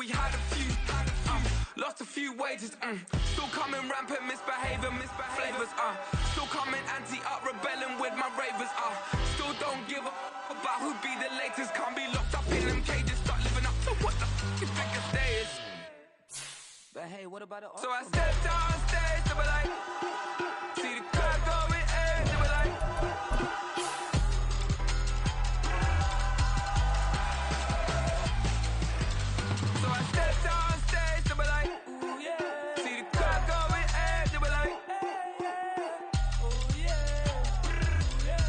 we had a few. Lost a few wages, still coming rampant, misbehaving, flavors, still coming anti-up, rebelling with my ravers, still don't give a about who be the latest, can't be locked up in them cages, start living up to what the you think a day is. But hey, what about the So I stepped out on stage, they were like, see the crowd going in, they were like, so I stepped out on stage, they were like, ooh yeah, see the crowd going in, they were like, ooh yeah, ooh yeah.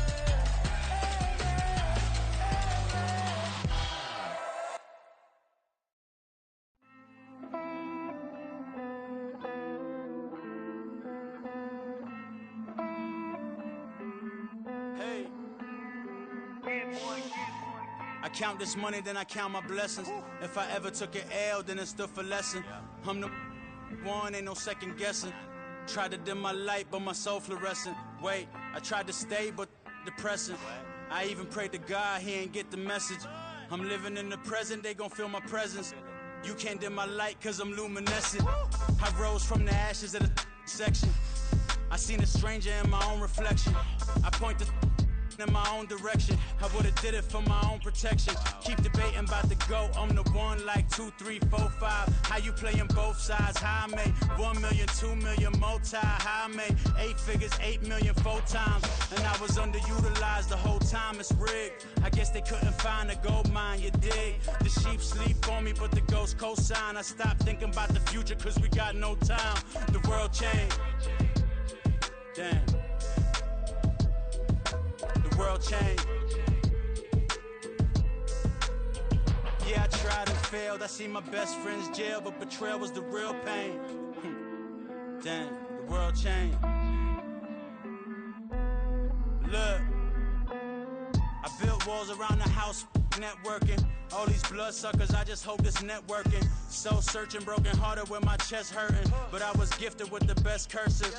Hey. I count this money, then I count my blessings. If I ever took an L, then it stood for lesson. I'm the one, ain't no second guessing. Tried to dim my light, but my soul fluorescent. Wait, I tried to stay, but depressing. I even prayed to God, he ain't get the message. I'm living in the present, they gon' feel my presence. You can't dim my light, cause I'm luminescent. I rose from the ashes of the section. I seen a stranger in my own reflection. I point the in my own direction. I would've did it for my own protection. Keep debating about the GOAT. I'm the one like 2, 3, 4, 5. How you playing both sides? How I made 1 million, 2 million multi. How I made 8 figures, 8 million 4 times. And I was underutilized the whole time. It's rigged. I guess they couldn't find a gold mine, you dig? The sheep sleep on me, but the ghost co-sign. I stopped thinking about the future cause we got no time. The world changed. Damn. The world changed. Yeah, I tried and failed. I see my best friends jail, but betrayal was the real pain. Damn, the world changed. Look, I built walls around the house, networking. All these bloodsuckers, I just hope this networking. Soul searching, broken hearted with my chest hurting. But I was gifted with the best curses.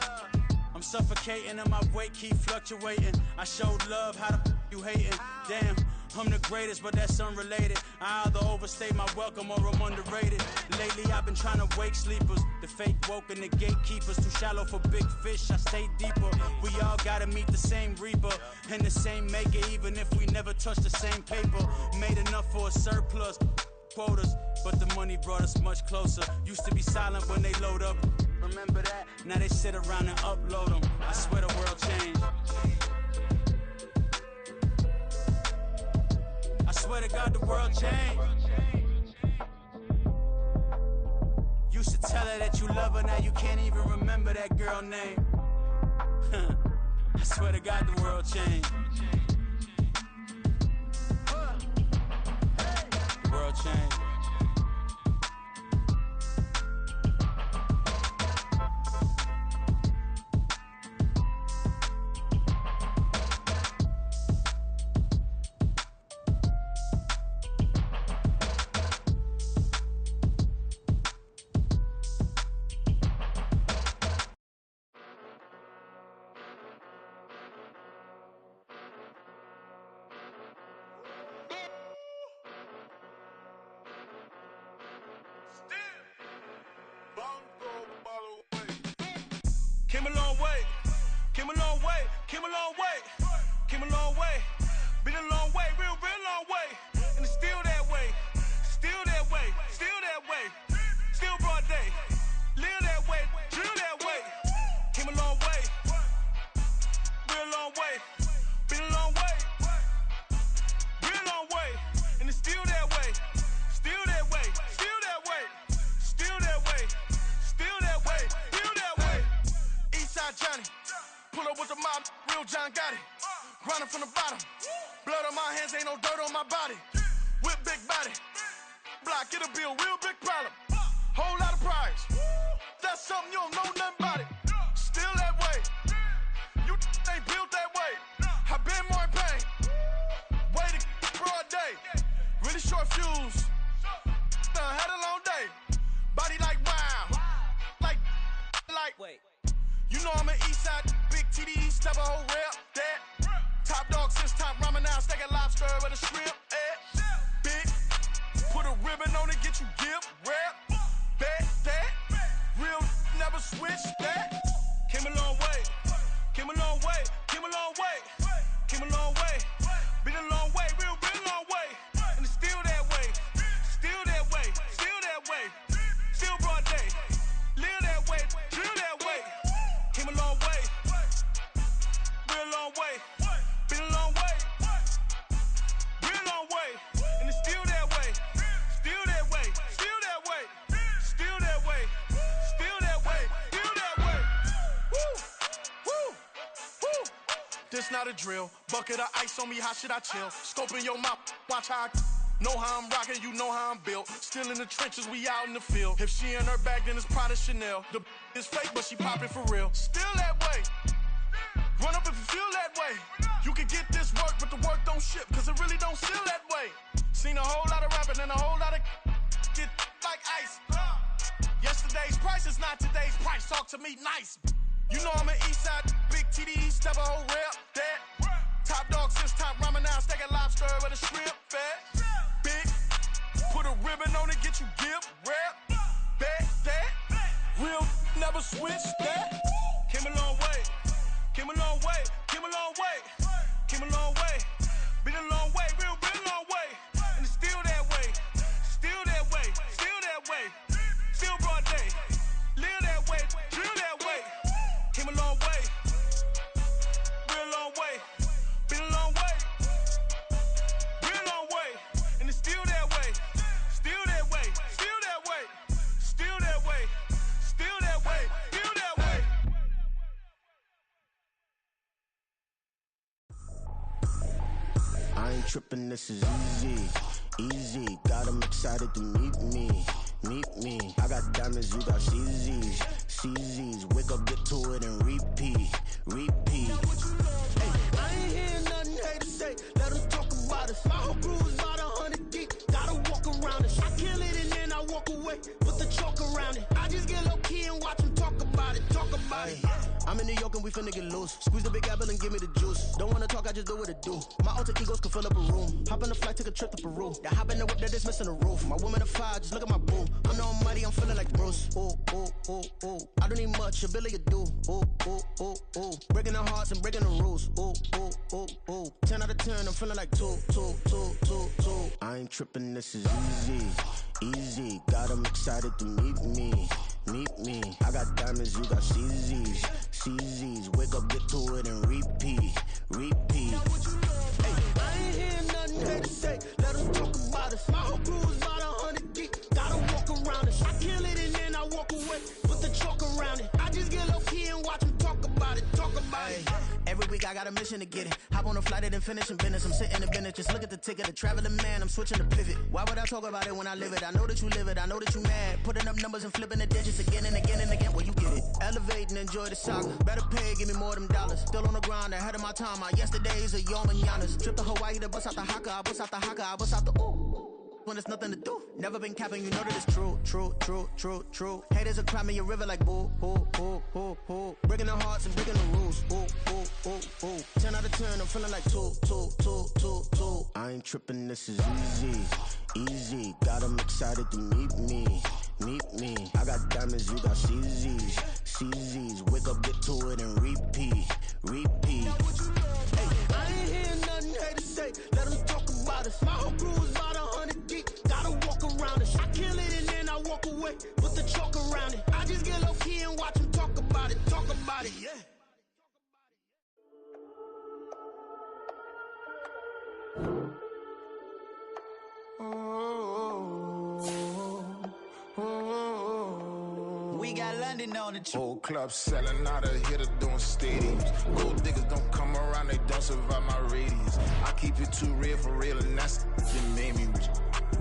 I'm suffocating and my weight keep fluctuating. I showed love, how the you hating? Damn, I'm the greatest, but that's unrelated. I either overstay my welcome or I'm underrated. Lately I've been trying to wake sleepers. The fake woke and the gatekeepers. Too shallow for big fish, I stay deeper. We all gotta meet the same reaper and the same maker, even if we never touch the same paper. Made enough for a surplus quotas, but the money brought us much closer. Used to be silent when they load up. Remember that? Now they sit around and upload them. I swear the world changed. I swear to God the world changed. Used to tell her that you love her, now you can't even remember that girl name. I swear to God the world changed. The world changed. Came a long way, came a long way, came a long way, came a long way, been a long way, real long way, and it's still that way, still that way, still that way, still broad day, live that way, drill that way, came a long way, real long way, been a long way, real long way, and it's still that way, still that way, still that way, still that way, still that way, still that way. Eastside Johnny, pull up with the mob, real John Gotti. Grinding from the bottom, blood on my hands, ain't no dirt on my body. With big body, block, it'll be a real big problem. Whole lot of prize, that's something you don't know nothing about it. Still that way, you ain't built that way. I been more in pain, way to broad day. Really short fuse, had a long day. Body like wow, like. Wait. You know I'm an Eastside, big TDE, step a whole rep, that. Top dog since top ramen now, steak a lobster with a shrimp, Big, put a ribbon on it, get you gift, rep. it's not a drill. Bucket of ice on me, how should I chill? Scope in your mouth, watch how I know how I'm rocking, you know how I'm built. Still in the trenches, we out in the field. If she in her bag, then it's Prada Chanel. The is fake, but she poppin' for real. Still that way. Run up if you feel that way. You can get this work, but the work don't ship, cause it really don't feel that way. Seen a whole lot of rapping and a whole lot of get like ice. Yesterday's price is not today's price. Talk to me nice. You know I'm an east side, big TDE, step a whole rep, that. Top dog since top ramen now, steak and lobster with a shrimp fat. Big, put a ribbon on it, get you give, rep, that. Real, never switch that. Came a long way, came a long way, came a long way, came a long way. Been a long way, real, been a long way. And it's still that way, still that way, still that way. Still broad day, live that way, drill that way. Came a long way, real long way. Been a long way, been a long way. And it's still that way, still that way, still that way, still that way, still that way, still that way. I ain't trippin', this is easy. Got them excited to meet me. I got diamonds, you got CZs. Wake up, get to it, and repeat. Hey, I ain't hearing nothing haters say. Let them talk about us. My whole crew is about 100 deep. Gotta walk around us. I kill it and then I walk away with the chalk around it. I just get low key and watch them talk about it. I'm in New York and we finna get loose. Squeeze the big apple and give me the juice. Don't wanna talk, I just do what it do. My alter egos can fill up a room. Hop on the flight, take a trip to Peru. That hop in the whip that is missing the roof. My woman a fire, just look at my boo. I'm the almighty, I'm feeling like Bruce. Ooh. I don't need much, ability to do. Ooh. Breaking the hearts and breaking the rules. Ooh. 10 out of 10, I'm feeling like two. I ain't tripping, this is easy. Got them excited to meet me. I got diamonds, you got CZs. Wake up, get to it, and repeat. Hey, I ain't hearing nothing haters say. Let them talk about us. My whole crew is about 100 deep. Gotta walk around us. I kill it and then I walk away with the chalk around it. I just get low key and watch them talk about it. Every week I got a mission to get it. Hop on a flight and then finish in business. I'm sitting in business, just look at the ticket. A traveling man, I'm switching to pivot. Why would I talk about it when I live it? I know that you live it, I know that you mad. Putting up numbers and flipping the digits again and again and again. Well, you get it. Elevate and enjoy the saga. Better pay, give me more of them dollars. Still on the grind, ahead of my time. My yesterdays are your mananas. Trip to Hawaii to bust out the haka. I bust out the haka, I bust out the ooh. When there's nothing to do. Never been capping, you know that it's true. Haters are climbing your river like boo. Breaking the hearts and breaking the rules. Ooh. 10 out of 10, I'm feeling like two. I ain't tripping, this is easy. Got them excited to meet me. I got diamonds, you got CZs. Wake up, get to it, and repeat. Hey, I ain't hearing nothing haters say. Let them talk about us. My whole crew is about 100 deep. Gotta walk around us. I kill it and then I walk away with the chalk around it. I just get low key and watch them talk about it. Yeah. We got London on the trip. Whole club selling out of here to doing stadiums. Gold diggers don't come around, they don't survive my radius. I keep it too real for real, and that's what made me rich.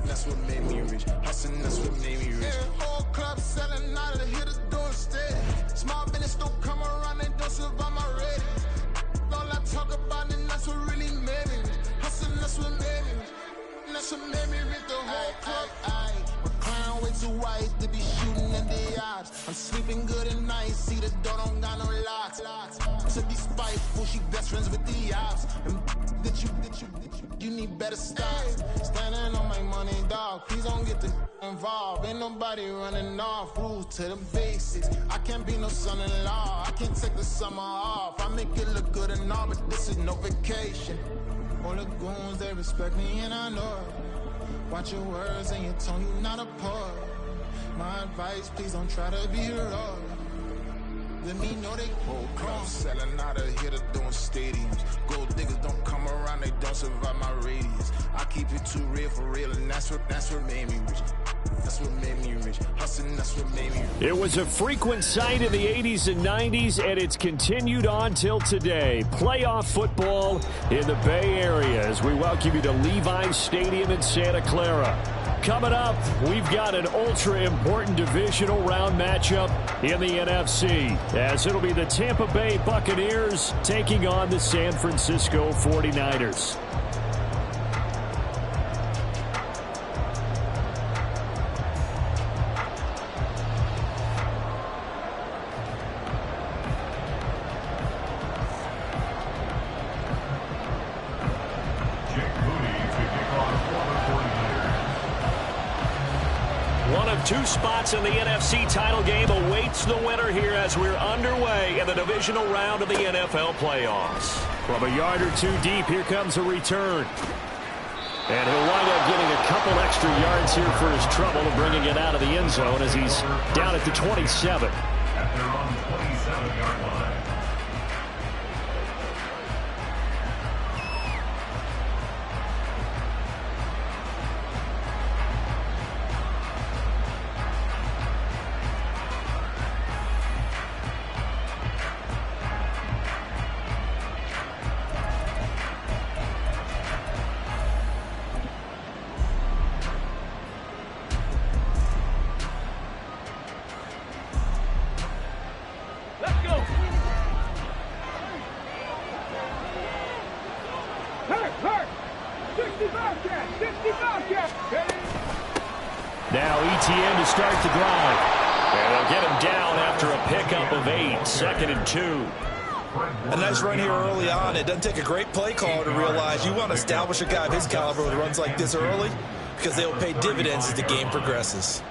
That's what made me rich. Hustling, that's what made me rich. Yeah, whole club selling out of here to doing stadiums. Small business don't come around, they don't survive my radius. All I talk about, and that's what really made me rich. Hustling, that's what made me rich. That's what made me rich, the whole club. My crown way too white to be shooting in the eyes. I'm sleeping good at night, see the door don't got no locks. To be spiteful, she best friends with the ops. And that you need better stop. Standing on my money, dog, please don't get involved. Ain't nobody running off, rules to the basics. I can't be no son-in-law, I can't take the summer off. I make it look good and all, but this is no vacation. All the goons, they respect me and I know it. Watch your words and your tone, you not a poet. My advice, please don't try to be heroic. Let me know they whole club selling out of here to doing stadiums. Gold diggers don't come around, they don't survive my radius. I keep it too real for real, and that's what made me rich. That's what made me rich. Hustle hustling, that's what made me. It was a frequent sight in the 80s and 90s, and it's continued on till today. Playoff football in the Bay Area as we welcome you to Levi's Stadium in Santa Clara. Coming up, we've got an ultra-important divisional round matchup in the NFC, as it'll be the Tampa Bay Buccaneers taking on the San Francisco 49ers. Two spots in the NFC title game awaits the winner here as we're underway in the divisional round of the NFL playoffs. From a yard or two deep, here comes a return. And he'll wind up getting a couple extra yards here for his trouble and bringing it out of the end zone as he's down at the 27. At their own 27-yard line. Now ETN to start the drive. And they'll get him down after a pickup of 8, 2nd and 2. A nice run here early on. It doesn't take a great play caller to realize you want to establish a guy of his caliber with runs like this early because they will pay dividends as the game progresses.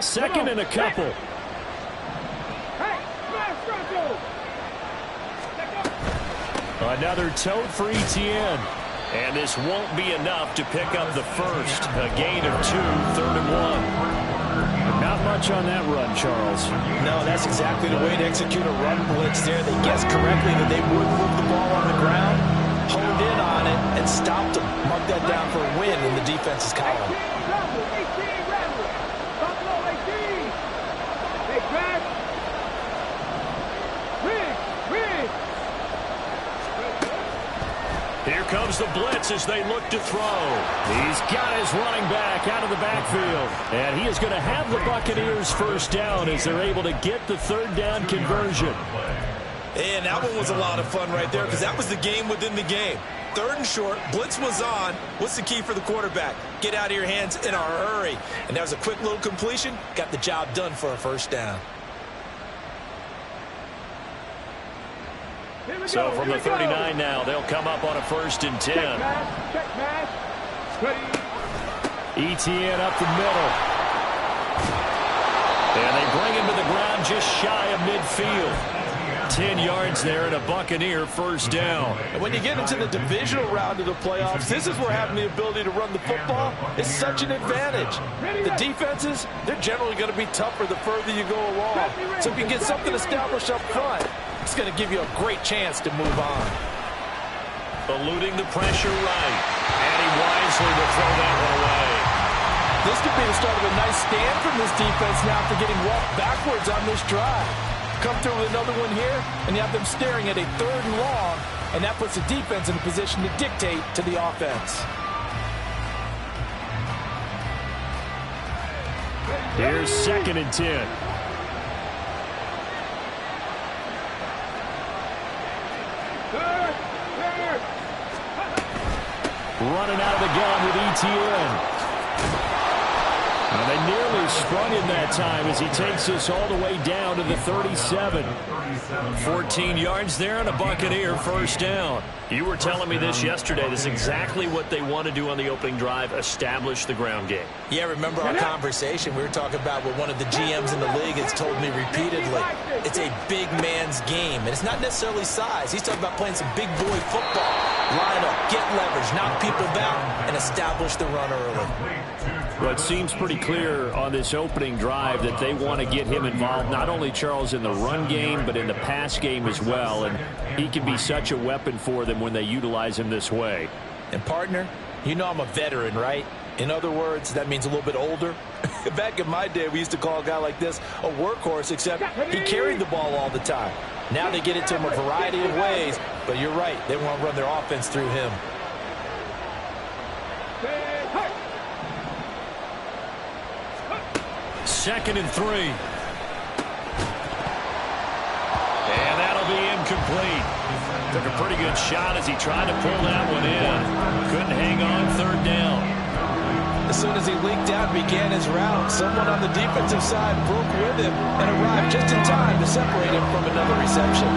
Second and a couple. Another tote for ETN. And this won't be enough to pick up the first. A gain of 2, 3rd and 1. Not much on that run, Charles. No, that's exactly the way to execute a run blitz there. They guessed correctly that they would move the ball on the ground, honed in on it, and stopped them. Mark that down for a win in the defense's column. Here comes the blitz as they look to throw. He's got his running back out of the backfield. And he is going to have the Buccaneers first down as they're able to get the 3rd down conversion. And that one was a lot of fun right there because that was the game within the game. 3rd and short, blitz was on. What's the key for the quarterback? Get out of your hands in a hurry. And that was a quick little completion. Got the job done for a first down. So from the 39 now, they'll come up on a 1st and 10. ETN up the middle. And they bring him to the ground just shy of midfield. 10 yards there and a Buccaneer first down. And when you get into the divisional round of the playoffs, this is where having the ability to run the football is such an advantage. The defenses, they're generally going to be tougher the further you go along. So if you can get something established up front, it's going to give you a great chance to move on. Eluding the pressure right. And he wisely will throw that one away. This could be the start of a nice stand from this defense now after getting walked backwards on this drive. Come through with another one here, and you have them staring at a 3rd and long, and that puts the defense in a position to dictate to the offense. Here's 2nd and 10. Running out of the gun with ETN. And they nearly sprung him that time as he takes us all the way down to the 37. 14 yards there and a Buccaneer first down. You were telling me this yesterday. This is exactly what they want to do on the opening drive, establish the ground game. Yeah, remember our conversation. We were talking about what one of the GMs in the league has told me repeatedly. It's a big man's game, and it's not necessarily size. He's talking about playing some big boy football. Line up, get leverage, knock people back, and establish the run early. Well, it seems pretty clear on this opening drive that they want to get him involved, not only, Charles, in the run game, but in the pass game as well. And he can be such a weapon for them when they utilize him this way. And, partner, you know I'm a veteran, right? In other words, that means a little bit older. Back in my day, we used to call a guy like this a workhorse, except he carried the ball all the time. Now they get it to him a variety of ways, but you're right. They want to run their offense through him. Second and 3. And that'll be incomplete. Took a pretty good shot as he tried to pull that one in. Couldn't hang on third down. As soon as he leaked out and began his route, someone on the defensive side broke with him and arrived just in time to separate him from another reception.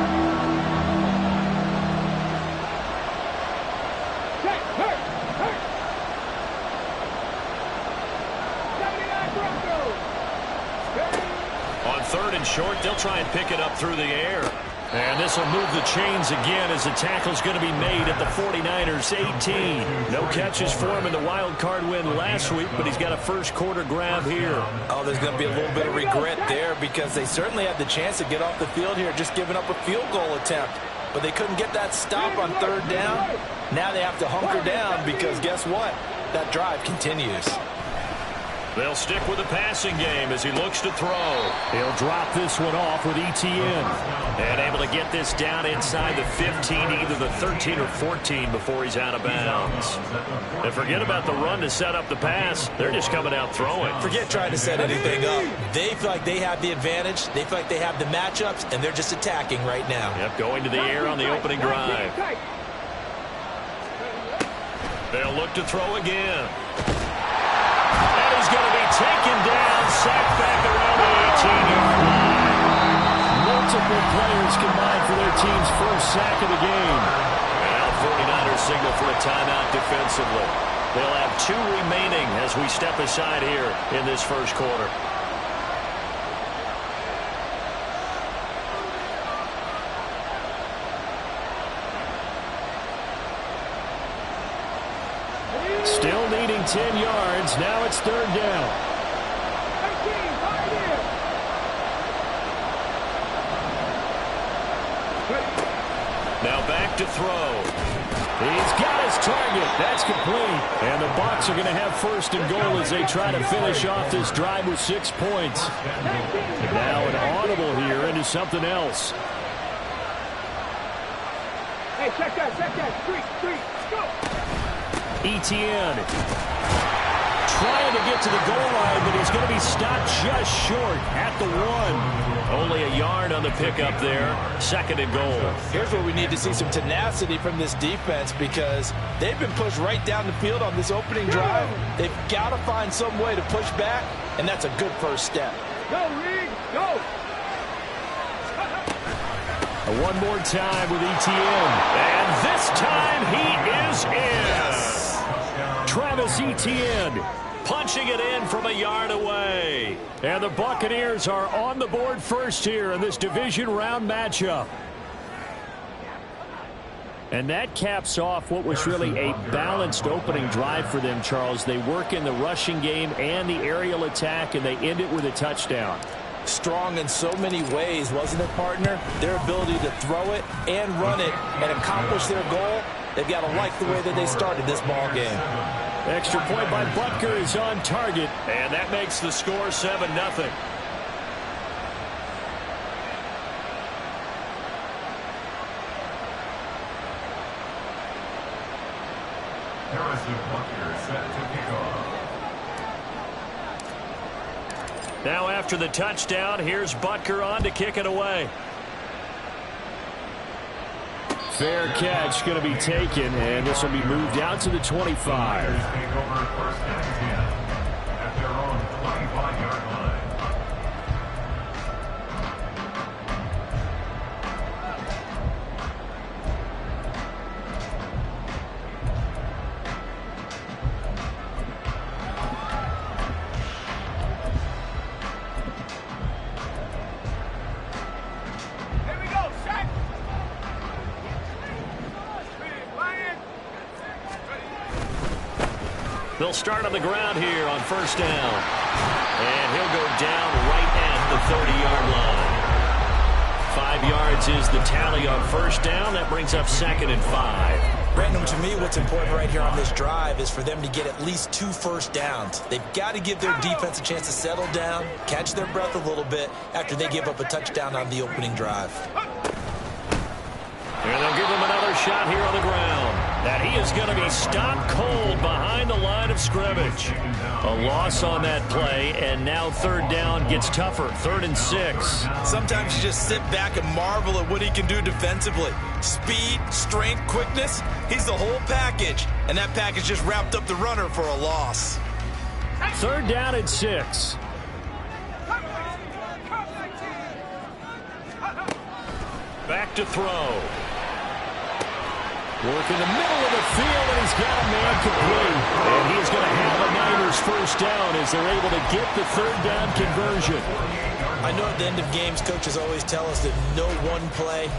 On third and short, they'll try and pick it up through the air. And this will move the chains again as the tackle's going to be made at the 49ers 18. No catches for him in the wild card win last week, but he's got a first quarter grab here. Oh, there's going to be a little bit of regret there because they certainly had the chance to get off the field here, just giving up a field goal attempt. But they couldn't get that stop on third down. Now they have to hunker down because guess what? That drive continues. They'll stick with the passing game as he looks to throw. He'll drop this one off with Etienne. And able to get this down inside the 15, either the 13 or 14 before he's out of bounds. And forget about the run to set up the pass. They're just coming out throwing. Forget trying to set anything up. They feel like they have the advantage. They feel like they have the matchups, and they're just attacking right now. Yep, going to the air on the opening drive. They'll look to throw again. He's going to be taken down, sacked back around the 18-yard line. Multiple players combined for their team's first sack of the game. Now 49ers signal for a timeout defensively. They'll have 2 remaining as we step aside here in this first quarter. Still needing 10 yards. Now it's third down. Now back to throw. He's got his target. That's complete. And the Bucs are going to have first and goal as they try to finish off this drive with 6 points. Now an audible here into something else. Hey, check that. 3, go! Etienne trying to get to the goal line, but he's going to be stopped just short at the 1. Only a yard on the pickup there. Second and goal. Here's where we need to see some tenacity from this defense because they've been pushed right down the field on this opening drive. They've got to find some way to push back, and that's a good first step. Go, Reed, go! One more time with Etienne. And this time he is in. Yes. Travis Etienne punching it in from a yard away. And the Buccaneers are on the board first here in this division round matchup. And that caps off what was really a balanced opening drive for them, Charles. They work in the rushing game and the aerial attack, and they end it with a touchdown. Strong in so many ways, wasn't it, partner? Their ability to throw it and run it and accomplish their goal, they've got to like the way that they started this ball game. Extra point by Butker is on target, and that makes the score 7-0. Harrison Butker set to kick off. Now after the touchdown, here's Butker on to kick it away. Fair catch going to be taken, and this will be moved out to the 25. Take over first and 10 at their own 25-yard line. They'll start on the ground here on first down. And he'll go down right at the 30-yard line. 5 yards is the tally on first down. That brings up 2nd and 5. Brandon, to me, what's important right here on this drive is for them to get at least 2 first downs. They've got to give their defense a chance to settle down, catch their breath a little bit after they give up a touchdown on the opening drive. And they'll give him another shot here on the ground. That he is going to be stopped cold behind the line of scrimmage. A loss on that play, and now 3rd down gets tougher. 3rd and 6. Sometimes you just sit back and marvel at what he can do defensively. Speed, strength, quickness, he's the whole package. And that package just wrapped up the runner for a loss. 3rd down and 6. Back to throw. Work in the middle of the field, and he's got a man complete. And he is going to have a Niners first down as they're able to get the 3rd down conversion. I know at the end of games, coaches always tell us that no one play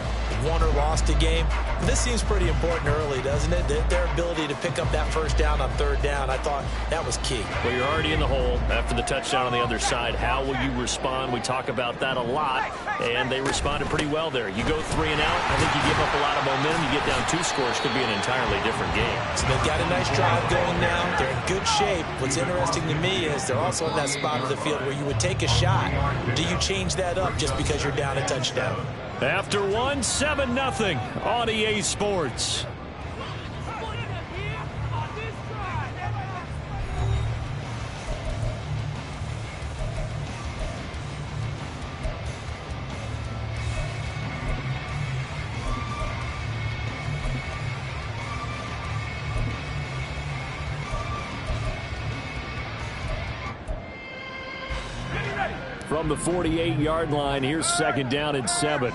won or lost a game. But this seems pretty important early, doesn't it? Their ability to pick up that first down on 3rd down, I thought that was key. Well, you're already in the hole after the touchdown on the other side. How will you respond? We talk about that a lot, and they responded pretty well there. You go 3 and out, I think you give up a lot of momentum. You get down 2 scores, could be an entirely different game. So they've got a nice drive going now. They're in good shape. What's interesting to me is they're also in that spot of the field where you would take a shot. Do you change that up just because you're down a touchdown? After 1, 7-0 on EA Sports. From the 48-yard line, here's 2nd down and 7.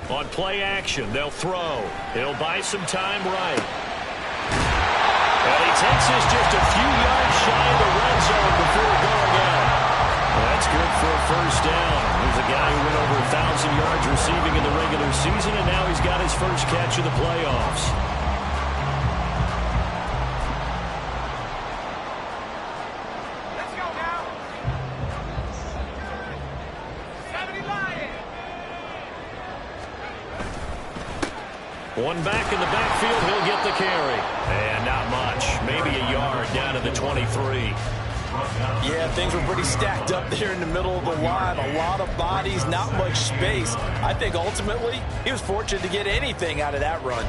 On play action, they'll throw. He'll buy some time right. And he takes this just a few yards shy of the red zone before going out. That's good for a first down. He's a guy who went over 1,000 yards receiving in the regular season, and now he's got his first catch of the playoffs. One back in the backfield, he'll get the carry. And not much. Maybe a yard down to the 23. Yeah, things were pretty stacked up there in the middle of the line. A lot of bodies, not much space. I think ultimately he was fortunate to get anything out of that run.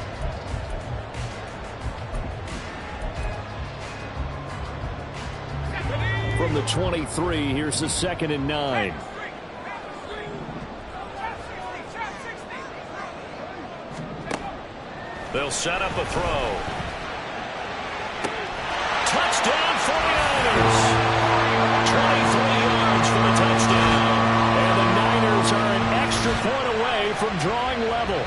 From the 23, here's the 2nd and 9. They'll set up a throw. Touchdown 49ers. 23 yards for the touchdown. And the Niners are an extra point away from drawing level.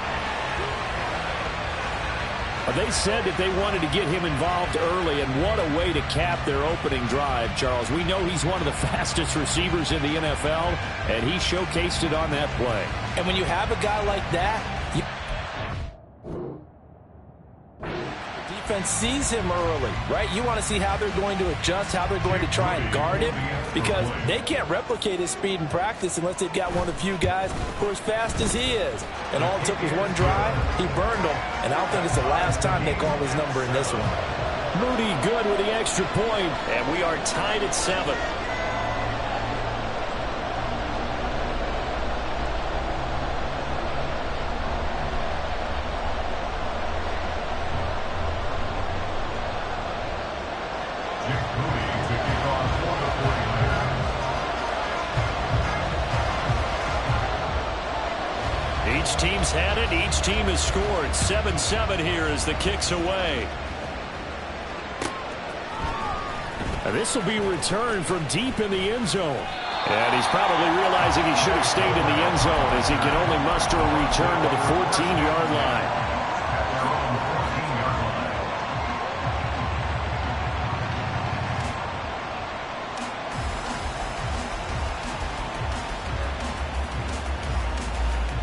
They said that they wanted to get him involved early, and what a way to cap their opening drive, Charles. We know he's one of the fastest receivers in the NFL, and he showcased it on that play. And when you have a guy like that, defense sees him early, right? You want to see how they're going to adjust, how they're going to try and guard him, because they can't replicate his speed in practice unless they've got one of the few guys who are as fast as he is. And all it took was one drive. He burned them, and I don't think it's the last time they call his number in this one. Moody good with the extra point, and we are tied at 7. Each team's had it. Each team has scored. 7-7 here as the kick's away. And this will be returned from deep in the end zone. And he's probably realizing he should have stayed in the end zone as he can only muster a return to the 14-yard line.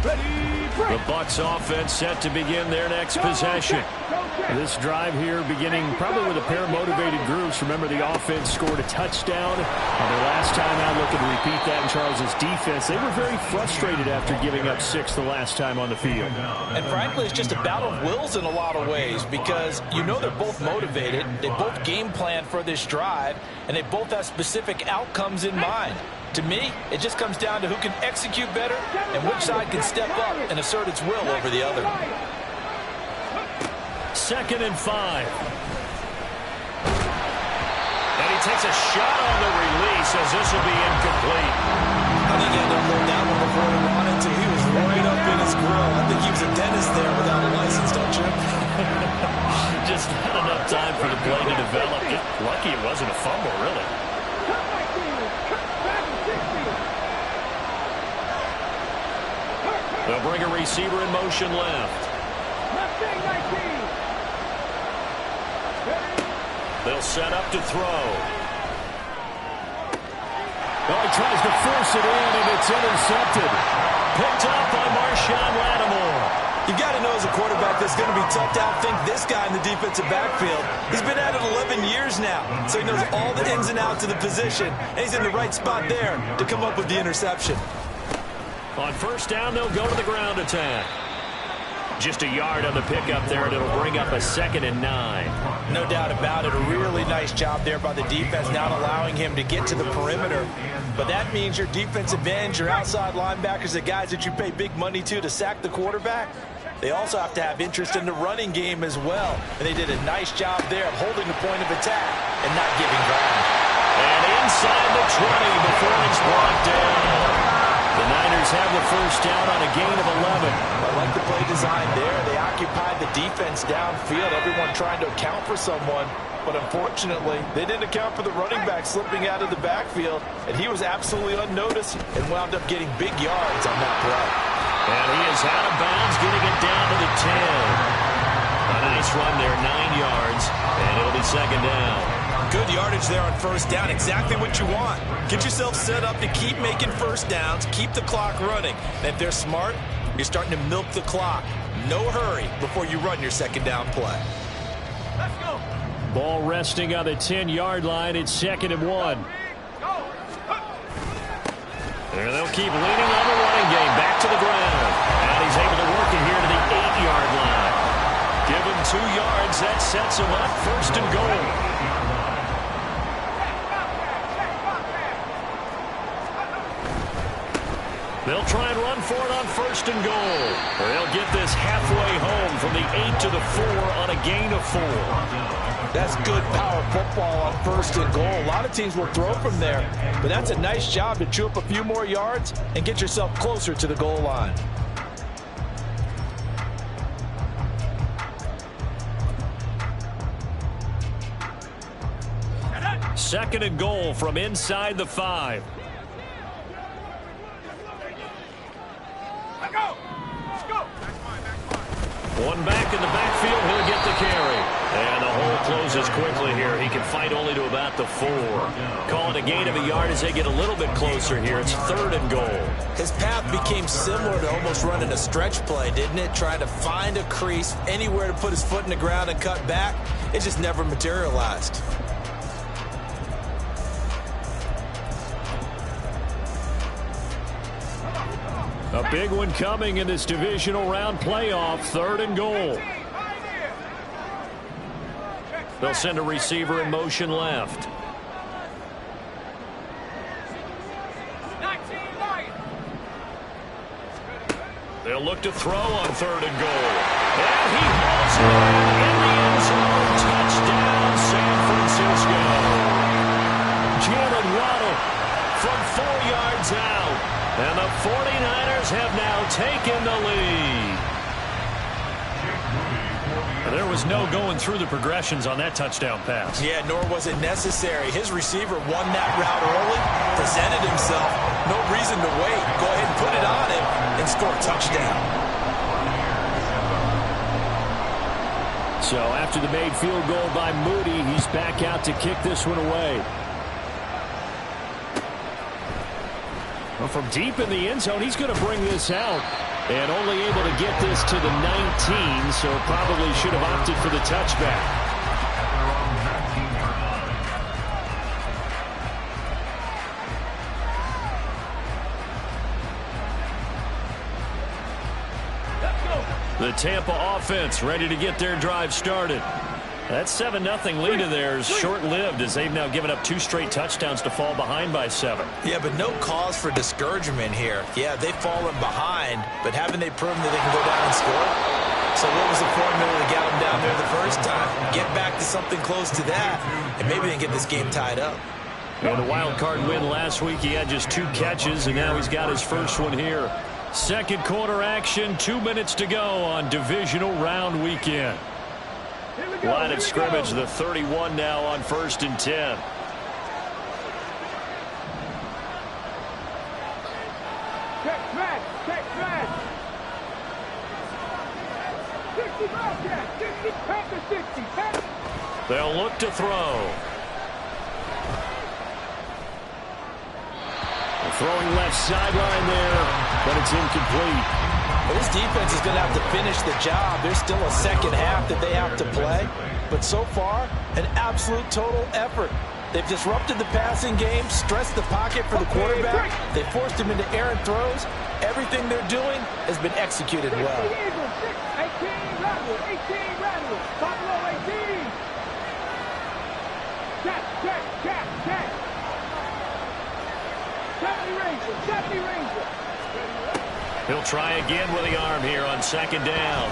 Ready, The Bucs offense set to begin their next possession. This drive here beginning probably with a pair of motivated groups. Remember, the offense scored a touchdown on their last time out, looking to repeat that in Charles's defense. They were very frustrated after giving up 6 the last time on the field. And frankly, it's just a battle of wills in a lot of ways because you know they're both motivated. They both game plan for this drive, and they both have specific outcomes in mind. To me, it just comes down to who can execute better and which side can step up and assert its will over the other. 2nd and 5. And he takes a shot on the release as this will be incomplete. I think he had to hold that one before he wanted to. He was right up in his grill. I think he was a dentist there without a license, don't you? Just not enough time for the play to develop. Lucky it wasn't a fumble, really. They'll bring a receiver in motion left. They'll set up to throw. Oh, he tries to force it in, and it's intercepted. Picked up by Marshawn Lattimore. You've got to know as a quarterback that's going to be tough to outthink this guy in the defensive backfield. He's been at it 11 years now, so he knows all the ins and outs of the position, and he's in the right spot there to come up with the interception. On 1st down, they'll go to the ground attack. Just a yard on the pickup there, and it'll bring up a 2nd and 9. No doubt about it. A really nice job there by the defense, not allowing him to get to the perimeter. But that means your defensive ends, your outside linebackers, the guys that you pay big money to sack the quarterback, they also have to have interest in the running game as well. And they did a nice job there of holding the point of attack and not giving ground. And inside the 20 before it's brought down. The Niners have the 1st down on a gain of 11. I like the play design there. They occupied the defense downfield, everyone trying to account for someone. But unfortunately, they didn't account for the running back slipping out of the backfield, and he was absolutely unnoticed and wound up getting big yards on that play. And he is out of bounds, getting it down to the 10. A nice run there, 9 yards, and it'll be 2nd down. Good yardage there on 1st down, exactly what you want. Get yourself set up to keep making 1st downs, keep the clock running. And if they're smart, you're starting to milk the clock. No hurry before you run your 2nd down play. Let's go. Ball resting on the 10-yard line. It's 2nd and 1. And they'll keep leaning on the running game. Back to the ground. And he's able to work it here to the 8-yard line. Give him 2 yards. That sets him up 1st and goal. They'll try and run for it on 1st and goal. They'll get this halfway home from the 8 to the 4 on a gain of 4. That's good power football on 1st and goal. A lot of teams will throw from there, but that's a nice job to chew up a few more yards and get yourself closer to the goal line. Second and goal from inside the 5. One back in the backfield, he'll get the carry. And the hole closes quickly here. He can fight only to about the 4. Call it a gain of a yard as they get a little bit closer here. It's 3rd and goal. His path became similar to almost running a stretch play, didn't it? Trying to find a crease, anywhere to put his foot in the ground and cut back. It just never materialized. A big one coming in this divisional round playoff. 3rd and goal. They'll send a receiver in motion left. They'll look to throw on 3rd and goal. And he hauls it in the end zone. Touchdown, San Francisco. Jalen Waddle from 4 yards out. And the 49ers have now taken the lead. There was no going through the progressions on that touchdown pass. Yeah, nor was it necessary. His receiver won that route early, presented himself. No reason to wait. Go ahead and put it on him and score a touchdown. So after the made field goal by Moody, he's back out to kick this one away. A from deep in the end zone, he's going to bring this out. And only able to get this to the 19, so probably should have opted for the touchback. The Tampa offense ready to get their drive started. That 7-0 lead of theirs short-lived as they've now given up 2 straight touchdowns to fall behind by 7. Yeah, but no cause for discouragement here. Yeah, they've fallen behind, but haven't they proven that they can go down and score? So what was the formula that got them down there the first time? Get back to something close to that, and maybe they can get this game tied up. And the wild card win last week, he had just 2 catches, and now he's got his first one here. Second quarter action, 2 minutes to go on divisional round weekend. Line of scrimmage, the 31 now on 1st and 10. Check man, check man. 60 Bobcat, 60, pass to 60, pass. They'll look to throw. Throwing left sideline there, but it's incomplete. Well, this defense is going to have to finish the job. There's still a second half that they have to play. But so far, an absolute total effort. They've disrupted the passing game, stressed the pocket for the quarterback. They forced him into errant throws. Everything they're doing has been executed well. 18 Rattle, 18 Rattle, Buffalo 18. Check. 70 Ranger. He'll try again with the arm here on 2nd down.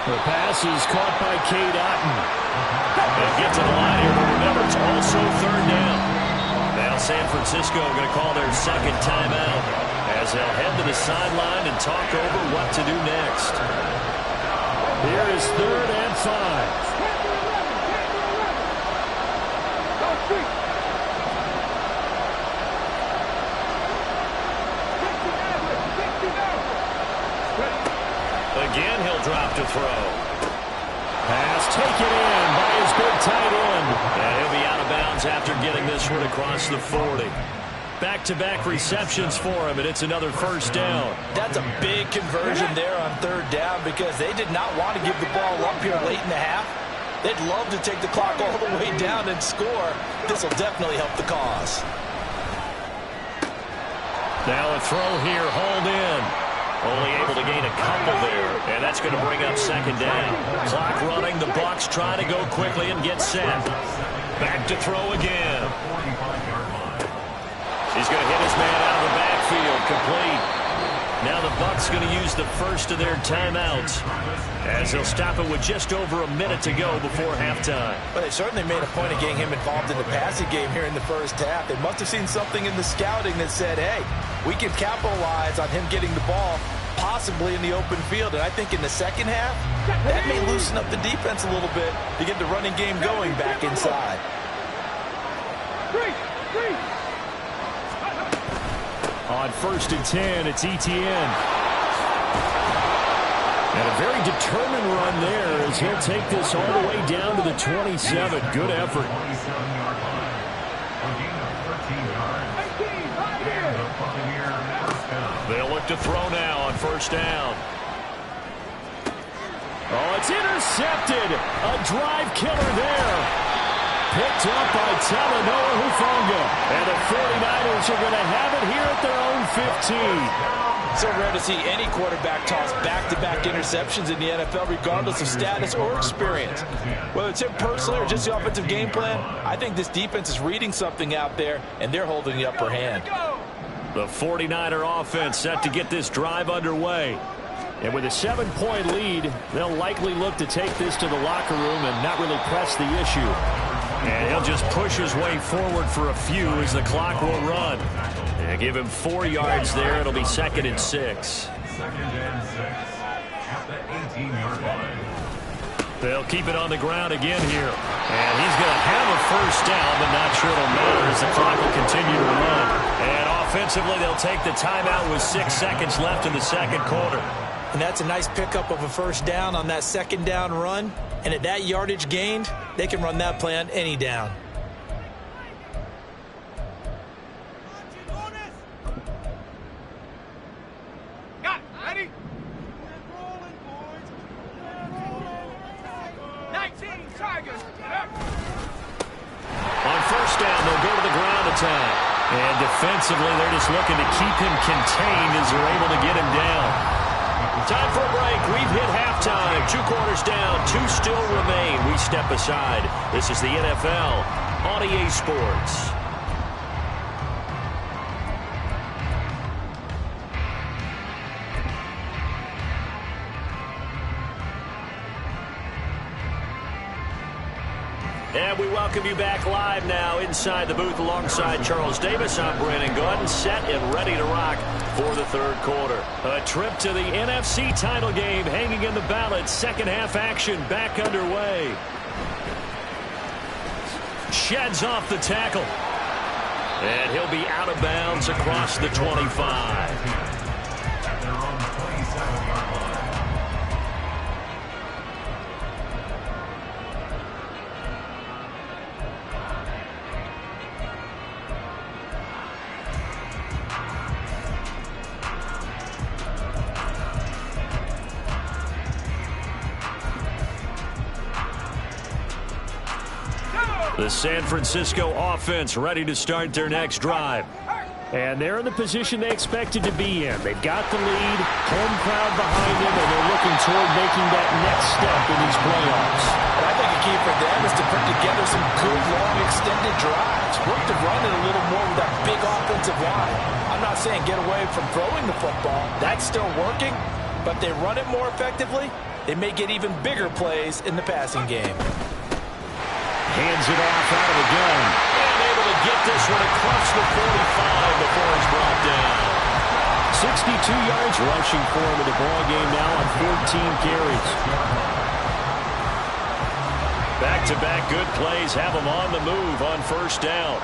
The pass is caught by Cade Otton. They'll get to the line here, but remember, it's also 3rd down. Now San Francisco going to call their second timeout as they'll head to the sideline and talk over what to do next. Here is 3rd and 5. Again, he'll drop to throw. Pass taken in by his big tight end. And he'll be out of bounds after getting this one across the 40. Back-to-back receptions for him, and it's another 1st down. That's a big conversion there on 3rd down because they did not want to give the ball up here late in the half. They'd love to take the clock all the way down and score. This will definitely help the cause. Now a throw here, hauled in. Only able to gain a couple there, and that's going to bring up 2nd down. Clock running, the Bucs trying to go quickly and get set. Back to throw again. He's going to hit his man out of the backfield, complete. Now the Bucs going to use the first of their timeouts as they'll stop it with just over a minute to go before halftime. But they certainly made a point of getting him involved in the passing game here in the first half. They must have seen something in the scouting that said, hey, we can capitalize on him getting the ball possibly in the open field. And I think in the second half, that may loosen up the defense a little bit to get the running game going back inside. On 1st and 10, it's Etienne. And a very determined run there as he'll take this all the way down to the 27. Good effort. They'll look to throw now on 1st down. Oh, it's intercepted. A drive killer there. Picked up by Talanoa Hufanga. And the 49ers are going to have it here at their own 15. So rare to see any quarterback toss back-to-back interceptions in the NFL, regardless of status or experience. Whether it's him personally or just the offensive game plan, I think this defense is reading something out there, and they're holding the upper hand. The 49er offense set to get this drive underway. And with a 7-point lead, they'll likely look to take this to the locker room and not really press the issue. And he'll just push his way forward for a few as the clock will run. And give him 4 yards there. It'll be 2nd and 6. 2nd and 6 at the 18-yard line. They'll keep it on the ground again here. And he's going to have a 1st down, but not sure it'll matter as the clock will continue to run. And offensively, they'll take the timeout with 6 seconds left in the 2nd quarter. And that's a nice pickup of a 1st down on that 2nd down run. And at that yardage gained, they can run that play on any down. And defensively, they're just looking to keep him contained as they're able to get him down. Time for a break. We've hit halftime. 2 quarters down. 2 still remain. We step aside. This is the NFL on EA Sports. And we welcome you back live now inside the booth alongside Charles Davis. I'm Brandon Gordon, set and ready to rock for the third quarter. A trip to the NFC title game hanging in the balance. Second half action back underway. Sheds off the tackle. And he'll be out of bounds across the 25. The San Francisco offense ready to start their next drive. And they're in the position they expected to be in. They've got the lead, home crowd behind them, and they're looking toward making that next step in these playoffs. And I think a key for them is to put together some good, long, extended drives. Work to run it a little more with that big offensive line. I'm not saying get away from throwing the football. That's still working. But they run it more effectively, they may get even bigger plays in the passing game. Hands it off out of the gun. And able to get this one across the 45 before he's brought down. 62 yards rushing for him in the ball game now on 14 carries. Back-to-back good plays have him on the move on first down.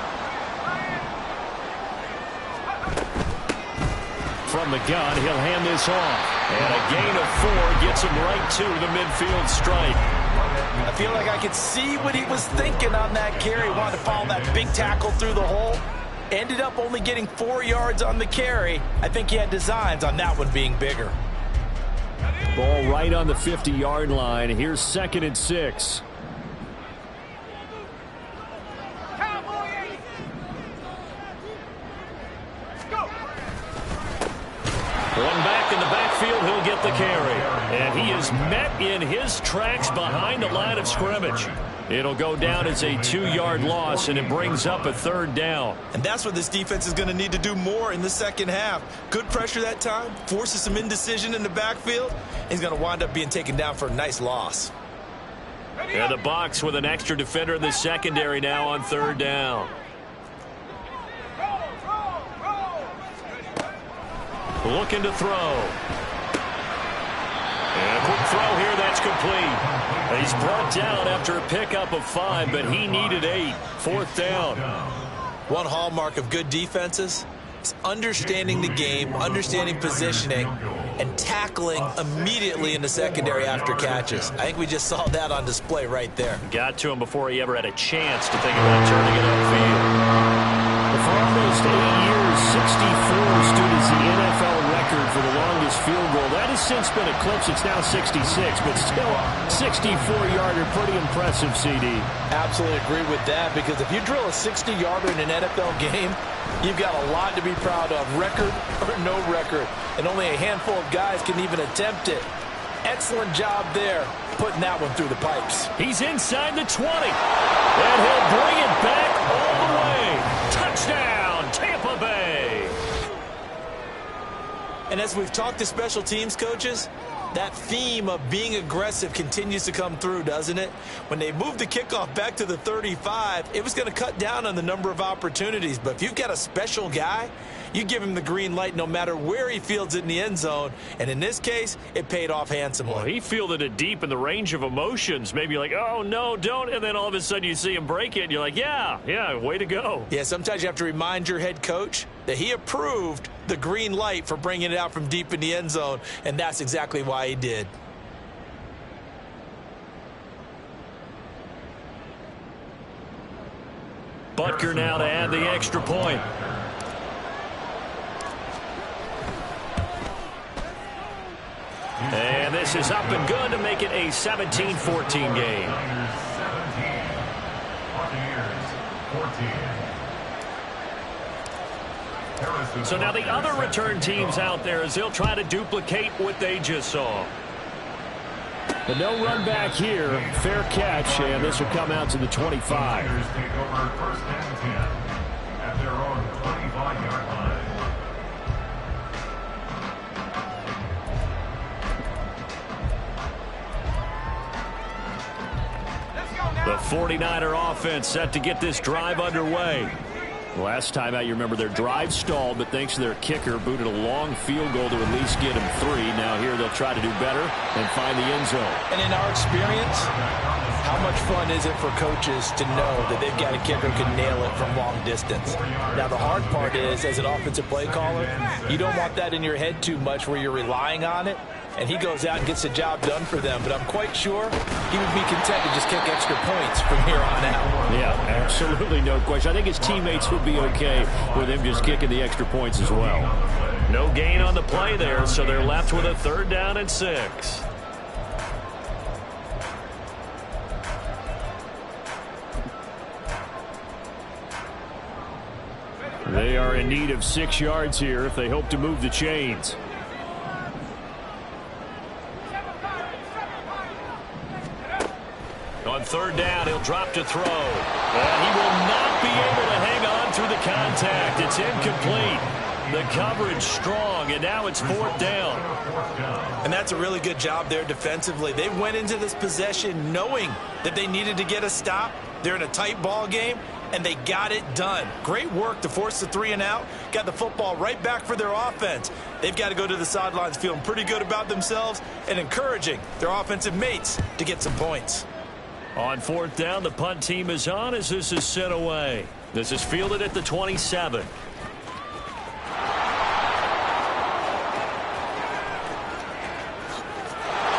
From the gun, he'll hand this off. And a gain of 4 gets him right to the midfield stripe. I feel like I could see what he was thinking on that carry. Wanted to follow that big tackle through the hole. Ended up only getting 4 yards on the carry. I think he had designs on that one being bigger. Ball right on the 50-yard line. Here's 2nd and 6. One back in the backfield, he'll get the carry. And he is met in his tracks behind the line of scrimmage. It'll go down as a 2-yard loss, and it brings up a 3rd down. And that's what this defense is going to need to do more in the second half. Good pressure that time, forces some indecision in the backfield. He's going to wind up being taken down for a nice loss. And the box with an extra defender in the secondary now on 3rd down. Looking to throw. And a quick throw here, that's complete. He's brought down after a pickup of 5, but he needed 8. 4th down. One hallmark of good defenses is understanding the game, understanding positioning, and tackling immediately in the secondary after catches. I think we just saw that on display right there. Got to him before he ever had a chance to think about turning it upfield. For almost 8 years, 64 stood as the NFL record for the longest field goal. That has since been eclipsed. It's now 66, but still 64-yarder. Pretty impressive, CD. Absolutely agree with that, because if you drill a 60-yarder in an NFL game, you've got a lot to be proud of, record or no record. And only a handful of guys can even attempt it. Excellent job there, putting that one through the pipes. He's inside the 20, and he'll bring it back all the way. Touchdown, Tampa Bay. And as we've talked to special teams coaches, that theme of being aggressive continues to come through, doesn't it? When they moved the kickoff back to the 35, it was going to cut down on the number of opportunities. But if you've got a special guy, you give him the green light no matter where he fields it in the end zone. And in this case, it paid off handsomely. Well, he fielded it deep in the range of emotions. Maybe like, oh, no, don't. And then all of a sudden you see him break it, and you're like, yeah, way to go. Yeah, sometimes you have to remind your head coach that he approved the green light for bringing it out from deep in the end zone, and that's exactly why he did. Butker now to add the extra point. And this is up and good to make it a 17-14 game. So now the other return teams out there as they'll try to duplicate what they just saw. But no run back here. Fair catch, and this will come out to the 25. Take over first and 10 at their own 25-yard line. The 49er offense set to get this drive underway. Last time out, you remember their drive stalled, but thanks to their kicker, booted a long field goal to at least get him 3. Now here they'll try to do better and find the end zone. And in our experience, how much fun is it for coaches to know that they've got a kicker who can nail it from long distance? Now, the hard part is, as an offensive play caller, you don't want that in your head too much where you're relying on it. And he goes out and gets the job done for them. But I'm quite sure he would be content to just kick extra points from here on out. Yeah, absolutely no question. I think his teammates would be okay with him just kicking the extra points as well. No gain on the play there, so they're left with a 3rd down and 6. They are in need of 6 yards here if they hope to move the chains. On 3rd down, he'll drop to throw. And he will not be able to hang on through the contact. It's incomplete. The coverage strong, and now it's 4th down. And that's a really good job there defensively. They went into this possession knowing that they needed to get a stop. They're in a tight ball game, and they got it done. Great work to force the 3 and out. Got the football right back for their offense. They've got to go to the sidelines feeling pretty good about themselves and encouraging their offensive mates to get some points. On 4th down, the punt team is on as this is sent away. This is fielded at the 27.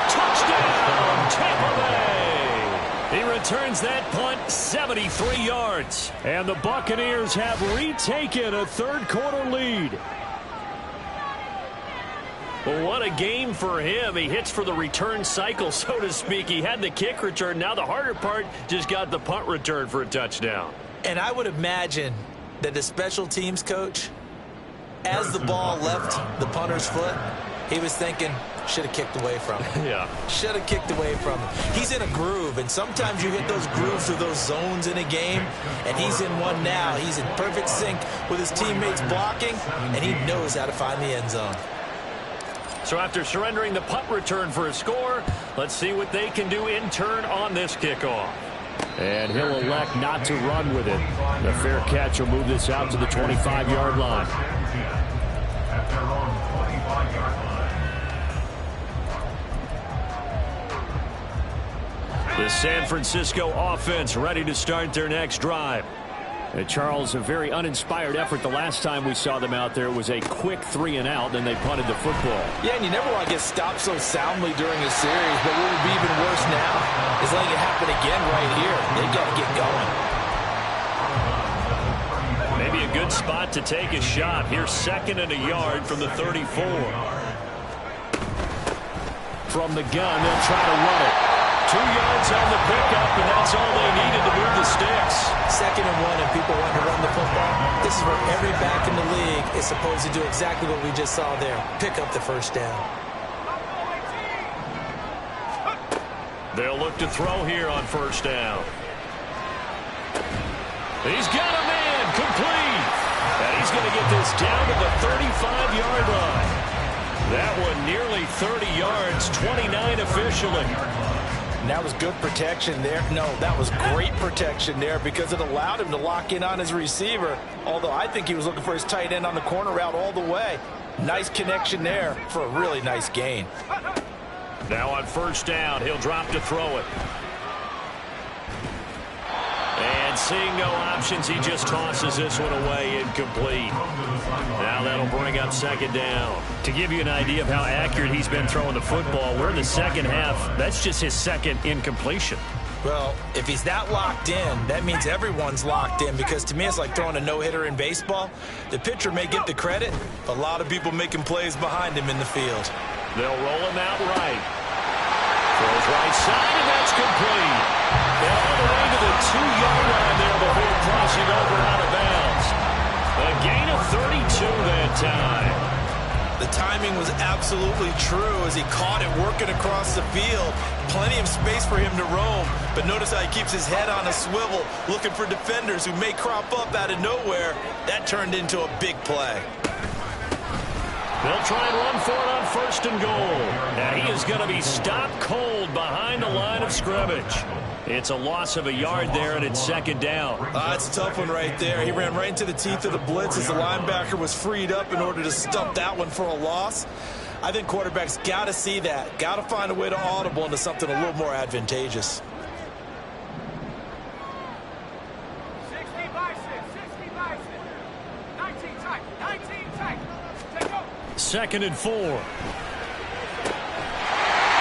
Touchdown, Tampa Bay! He returns that punt 73 yards. And the Buccaneers have retaken a 3rd quarter lead. Well, what a game for him. He hits for the return cycle, so to speak. He had the kick return. Now the harder part, just got the punt return for a touchdown. And I would imagine that the special teams coach, as the ball left the punter's foot, he was thinking, should have kicked away from him. Yeah. Should have kicked away from him. He's in a groove, and sometimes you hit those grooves or those zones in a game, and he's in one now. He's in perfect sync with his teammates blocking, and he knows how to find the end zone. So after surrendering the punt return for a score, let's see what they can do in turn on this kickoff. And he'll elect not to run with it. The fair catch will move this out to the 25-yard line. At their own 25-yard line. The San Francisco offense ready to start their next drive. And Charles, a very uninspired effort. The last time we saw them out there was a quick 3 and out, then they punted the football. Yeah, and you never want to get stopped so soundly during a series, but what would be even worse now is letting it happen again right here. They've got to get going. Maybe a good spot to take a shot. Here's 2nd and a yard from the 34. From the gun, they'll try to run it. 2 yards on the pickup, and that's all they needed to move the sticks. 2nd and 1, and people want to run the football. This is where every back in the league is supposed to do exactly what we just saw there. Pick up the 1st down. They'll look to throw here on 1st down. He's got a man complete. And he's going to get this down to the 35-yard line. That one nearly 30 yards, 29 officially. And that was good protection there. No, that was great protection there because it allowed him to lock in on his receiver. Although I think he was looking for his tight end on the corner route all the way. Nice connection there for a really nice gain. Now on 1st down, he'll drop to throw it. And seeing no options, he just tosses this one away, incomplete. Now that'll bring up 2nd down. To give you an idea of how accurate he's been throwing the football, we're in the 2nd half. That's just his 2nd incompletion. Well, if he's that locked in, that means everyone's locked in because to me it's like throwing a no-hitter in baseball. The pitcher may get the credit, but a lot of people making plays behind him in the field. They'll roll him out right. Throws right side, and that's complete. And all the way to the 2-yard line there before crossing over out of bounds. A gain of 32 that time. The timing was absolutely true as he caught it working across the field. Plenty of space for him to roam, but notice how he keeps his head on a swivel, looking for defenders who may crop up out of nowhere. That turned into a big play. They'll try and run for it on 1st and goal. And he is going to be stopped cold behind the line of scrimmage. It's a loss of a yard there, and it's 2nd down. It's a tough one right there. He ran right into the teeth of the blitz as the linebacker was freed up in order to stump that one for a loss. I think quarterbacks got to see that. Got to find a way to audible into something a little more advantageous. 60 by 6, 60 by 6. 19 tight, 19 tight. Take over. 2nd and 4.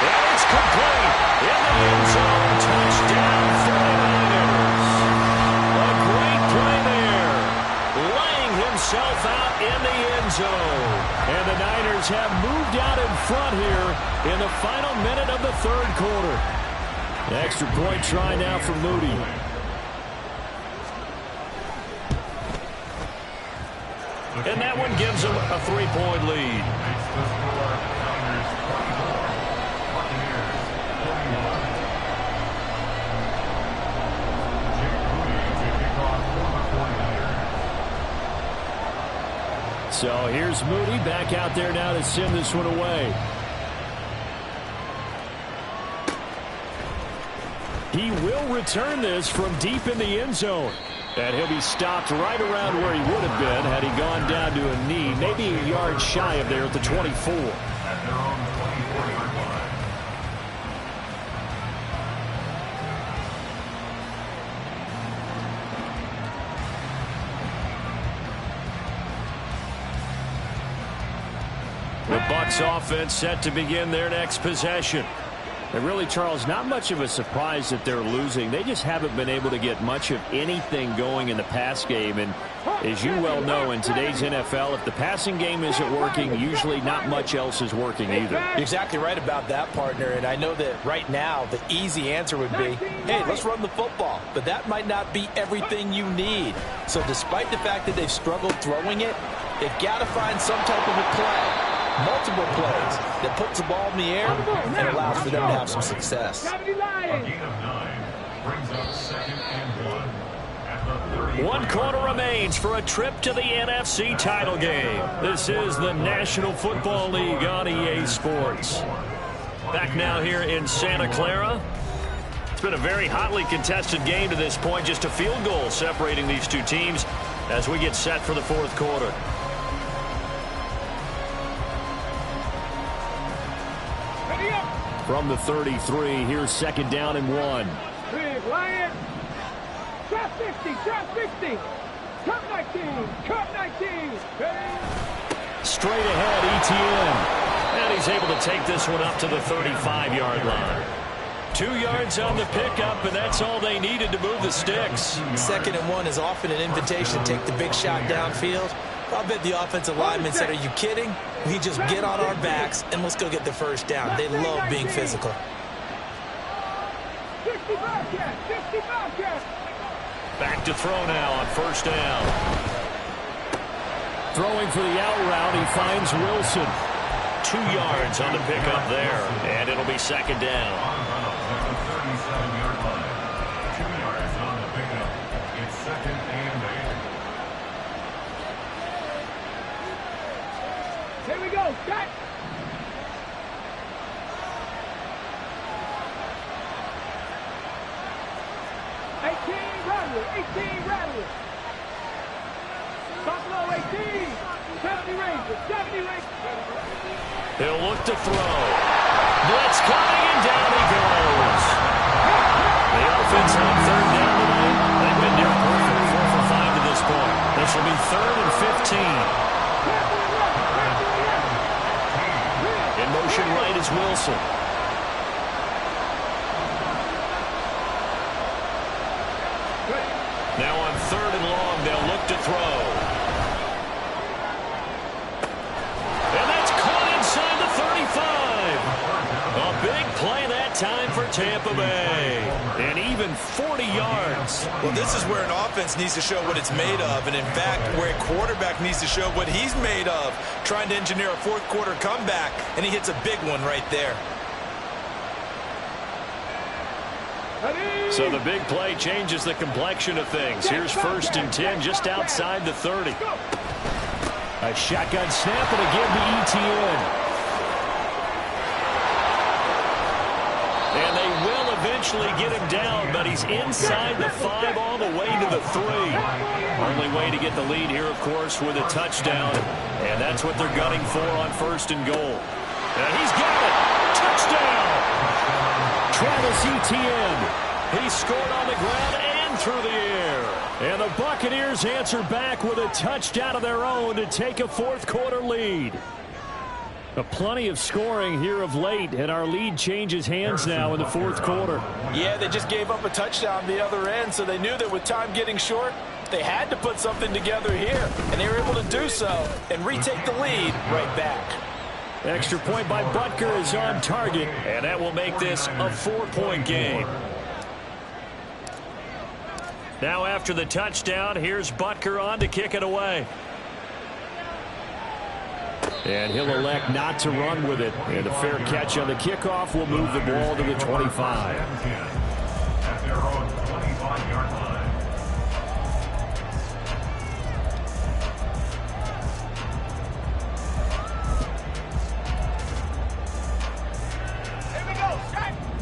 And it's complete. In the end zone, touchdown 49ers. A great play there. Laying himself out in the end zone. And the Niners have moved out in front here in the final minute of the 3rd quarter. Extra point try now for Moody. And that one gives them a 3-point lead. So here's Moody back out there now to send this one away. He will return this from deep in the end zone. And he'll be stopped right around where he would have been had he gone down to a knee, maybe a yard shy of there at the 24. The Bucs offense set to begin their next possession. And really, Charles, not much of a surprise that they're losing. They just haven't been able to get much of anything going in the pass game. And as you well know, in today's NFL, if the passing game isn't working, usually not much else is working either. You're exactly right about that, partner. And I know that right now the easy answer would be, hey, let's run the football. But that might not be everything you need. So despite the fact that they've struggled throwing it, they've got to find some type of a play. Multiple plays that puts the ball in the air and allows for them to have some success. A gain of 9 brings up 2nd and 1 at the 30. 1 quarter remains for a trip to the NFC title game. This is the National Football League on EA Sports. Back now here in Santa Clara. It's been a very hotly contested game to this point. Just a field goal separating these two teams as we get set for the 4th quarter. From the 33, here's 2nd down and 1. Big Lion. Drop 50, drop 50. Cut 19, cut 19. Straight ahead, ETN. And he's able to take this one up to the 35-yard line. 2 yards on the pickup, and that's all they needed to move the sticks. 2nd and 1 is often an invitation to take the big shot downfield. I bet the offensive lineman said, are you kidding? We just get on our backs and let's go get the 1st down. They love being physical. 60 Bobcat, 60 Bobcat. Back to throw now on 1st down. Throwing for the out route, he finds Wilson. 2 yards on the pickup there, and it'll be 2nd down. On the 37-yard line. 2 yards on the pickup. It's 2nd and 8. Here we go, Scott. 18 Rattler. Buffalo 18. 70 Rangers. He'll look to throw. Blitz coming, and down he goes. The offense on 3rd down tonight. They've been near perfect, 4 for 5 to this point. This will be 3rd and 15. In motion right is Wilson. Now on 3rd and long, they'll look to throw. And that's caught inside the 35. A big play that time for Tampa Bay. and even 40 yards. Well, this is where an offense needs to show what it's made of, and in fact, where a quarterback needs to show what he's made of, trying to engineer a fourth quarter comeback, and he hits a big one right there. So the big play changes the complexion of things. Here's 1st and 10 just outside the 30. A shotgun snap and again to Etienne. And they will eventually get him down, but he's inside the 5 all the way to the 3. Only way to get the lead here, of course, with a touchdown. And that's what they're gunning for on 1st and goal. And he's got it. Touchdown! Travis Etienne. He scored on the ground and through the air. And the Buccaneers answer back with a touchdown of their own to take a fourth quarter lead. Plenty of scoring here of late, and our lead changes hands now in the fourth quarter. Yeah, they just gave up a touchdown the other end, so they knew that with time getting short, they had to put something together here, and they were able to do so and retake the lead right back. Extra point by Butker is on target, and that will make this a 4-point game. Now after the touchdown, here's Butker on to kick it away. And he'll elect not to run with it. And a fair catch on the kickoff will move the ball to the 25. At their own 25-yard line.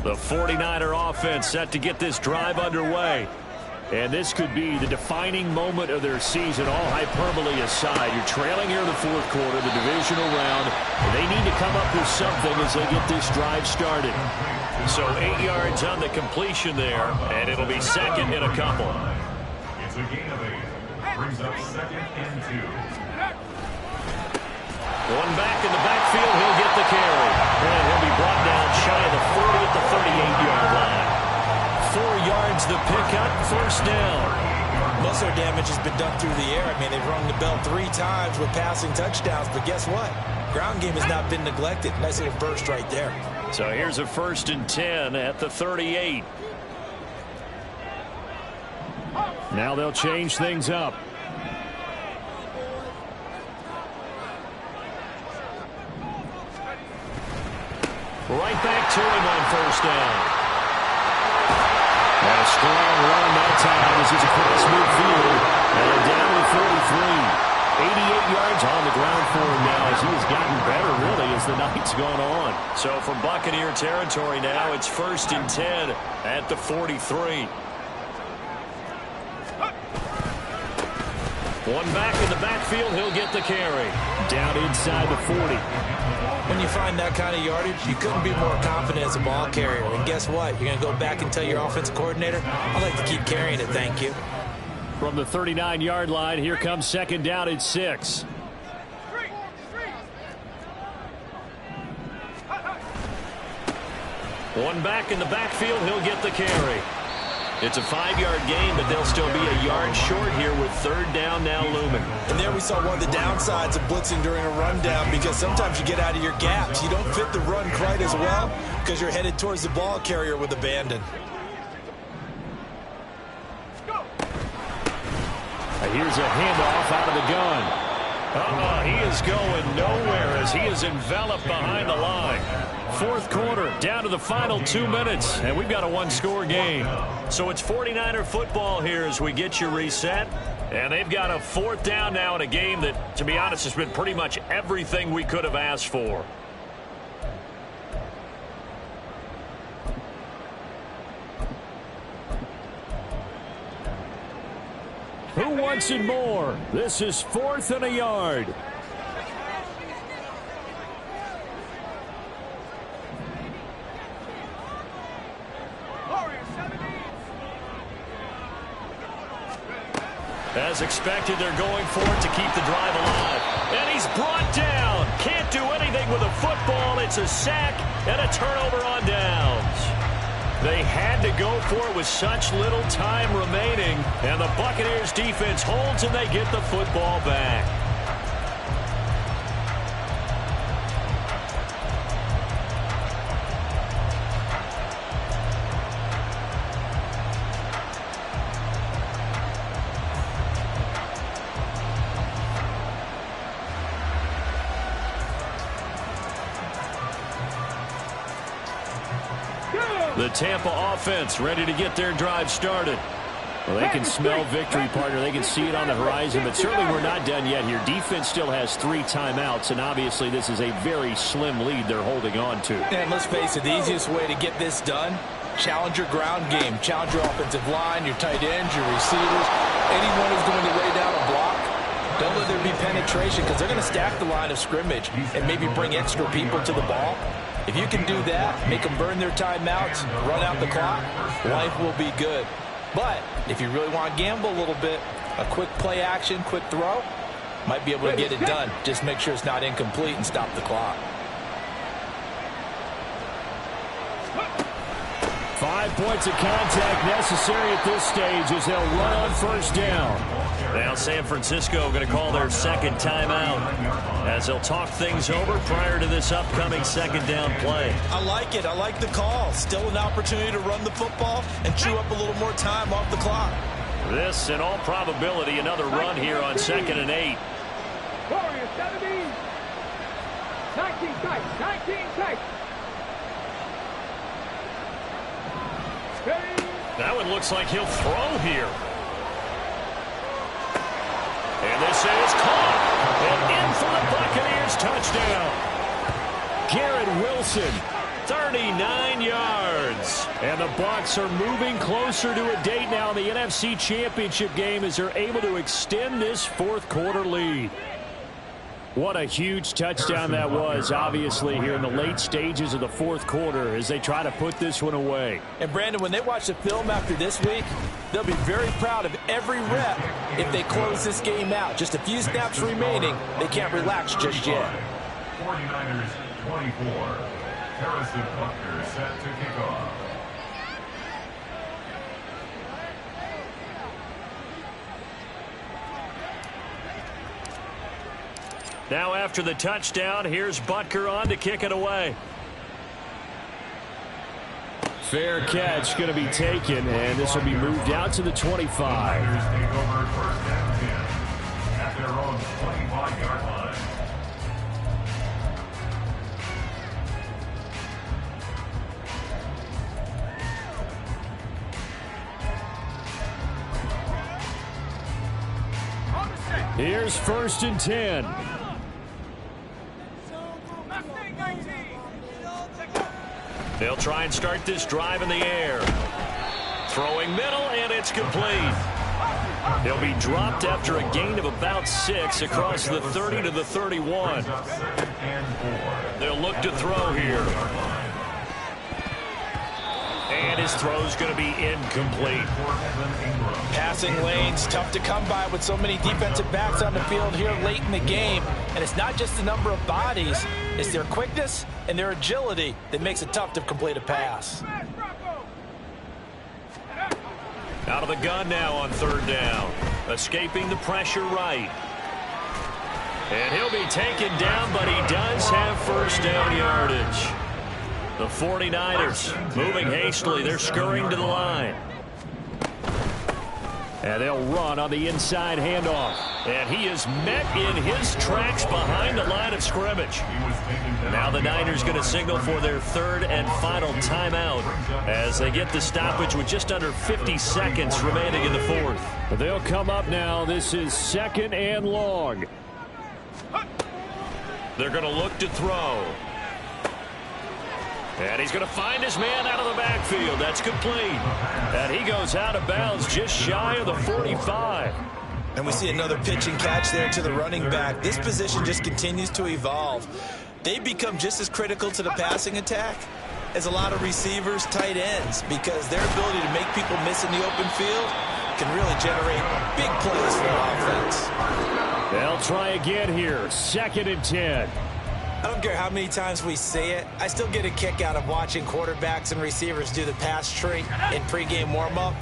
The 49er offense set to get this drive underway. And this could be the defining moment of their season, all hyperbole aside. You're trailing here in the fourth quarter, the divisional round. They need to come up with something as they get this drive started. So 8 yards on the completion there, and it'll be second and a couple. It's a gain of 8. Brings up 2nd and 2. One back in the backfield, he'll get the carry. And he'll be brought down shy of the 40 at the 38-yard line. 4 yards the pickup, first down. Most of their damage has been done through the air. I mean, they've rung the bell 3 times with passing touchdowns, but guess what? Ground game has not been neglected. Nice little burst right there. So here's a 1st and 10 at the 38. Now they'll change things up. Right back to him on 1st down. And a strong run that time as he's across midfield. And down to 43. 88 yards on the ground for him now as he has gotten better, really, as the night's gone on. So from Buccaneer territory now, it's 1st and 10 at the 43. One back in the backfield, he'll get the carry. Down inside the 40. When you find that kind of yardage, you couldn't be more confident as a ball carrier. And guess what? You're going to go back and tell your offensive coordinator, I'd like to keep carrying it, thank you. From the 39-yard line, here comes 2nd down at 6. One back in the backfield, he'll get the carry. It's a 5-yard gain, but they'll still be a yard short here with 3rd down now looming. And there we saw one of the downsides of blitzing during a rundown, because sometimes you get out of your gaps. You don't fit the run quite as well because you're headed towards the ball carrier with abandon. Here's a handoff out of the gun. He is going nowhere as he is enveloped behind the line. Fourth quarter, down to the final 2 minutes, and we've got a 1-score game. So it's 49er football here as we get you reset. And they've got a 4th down now in a game that, to be honest, has been pretty much everything we could have asked for. Who wants it more? This is 4th and a yard. As expected, they're going for it to keep the drive alive. And he's brought down. Can't do anything with a football. It's a sack and a turnover on downs. They had to go for it with such little time remaining. And the Buccaneers defense holds and they get the football back. The Tampa offense ready to get their drive started. Well, they can smell victory, partner. They can see it on the horizon, but certainly we're not done yet here. Defense still has 3 timeouts, and obviously this is a very slim lead they're holding on to. And let's face it, the easiest way to get this done, challenge your ground game. Challenge your offensive line, your tight ends, your receivers, anyone who's going to lay down a block. Don't let there be penetration because they're going to stack the line of scrimmage and maybe bring extra people to the ball. If you can do that, make them burn their timeouts, run out the clock, life will be good. But if you really want to gamble a little bit, a quick play action, quick throw, might be able to get it done. Just make sure it's not incomplete and stop the clock. 5 points of contact necessary at this stage as they'll run on first down. Now San Francisco going to call their second timeout as they'll talk things over prior to this upcoming second down play. I like it. I like the call. Still an opportunity to run the football and chew up a little more time off the clock. This, in all probability, another run here on 2nd and 8. Warriors 17. 19 tight. 19 tight. That one looks like he'll throw here. And this is caught. And in for the Buccaneers touchdown. Garrett Wilson, 39 yards. And the Bucs are moving closer to a date now in the NFC Championship game as they're able to extend this fourth quarter lead. What a huge touchdown that was, obviously, here in the late stages of the fourth quarter as they try to put this one away. And, Brandon, when they watch the film after this week, they'll be very proud of every rep if they close this game out. Just a few snaps remaining. They can't relax just yet. 49ers 24. Harrison Butker set to kick off. Now after the touchdown, here's Butker on to kick it away. Fair catch going to be taken, and this will be moved out to the 25. Take over first and 10 at their own 25-yard line. Here's 1st and 10. They'll try and start this drive in the air. Throwing middle, and it's complete. He'll be dropped after a gain of about 6 across the 30 to the 31. They'll look to throw here. And his throw's going to be incomplete. Passing lanes, tough to come by with so many defensive backs on the field here late in the game. And it's not just the number of bodies, it's their quickness and their agility that makes it tough to complete a pass. Out of the gun now on 3rd down. Escaping the pressure right. And he'll be taken down, but he does have first down yardage. The 49ers moving hastily. They're scurrying to the line. And they'll run on the inside handoff. And he is met in his tracks behind the line of scrimmage. Now the Niners going to signal for their 3rd and final timeout as they get the stoppage with just under 50 seconds remaining in the 4th. They'll come up now. This is 2nd and long. They're going to look to throw. And he's going to find his man out of the backfield. That's complete. And he goes out of bounds just shy of the 45. And we see another pitch and catch there to the running back. This position just continues to evolve. They become just as critical to the passing attack as a lot of receivers, tight ends, because their ability to make people miss in the open field can really generate big plays for the offense. They'll try again here. 2nd and 10. I don't care how many times we say it, I still get a kick out of watching quarterbacks and receivers do the pass tree in pregame warm-up.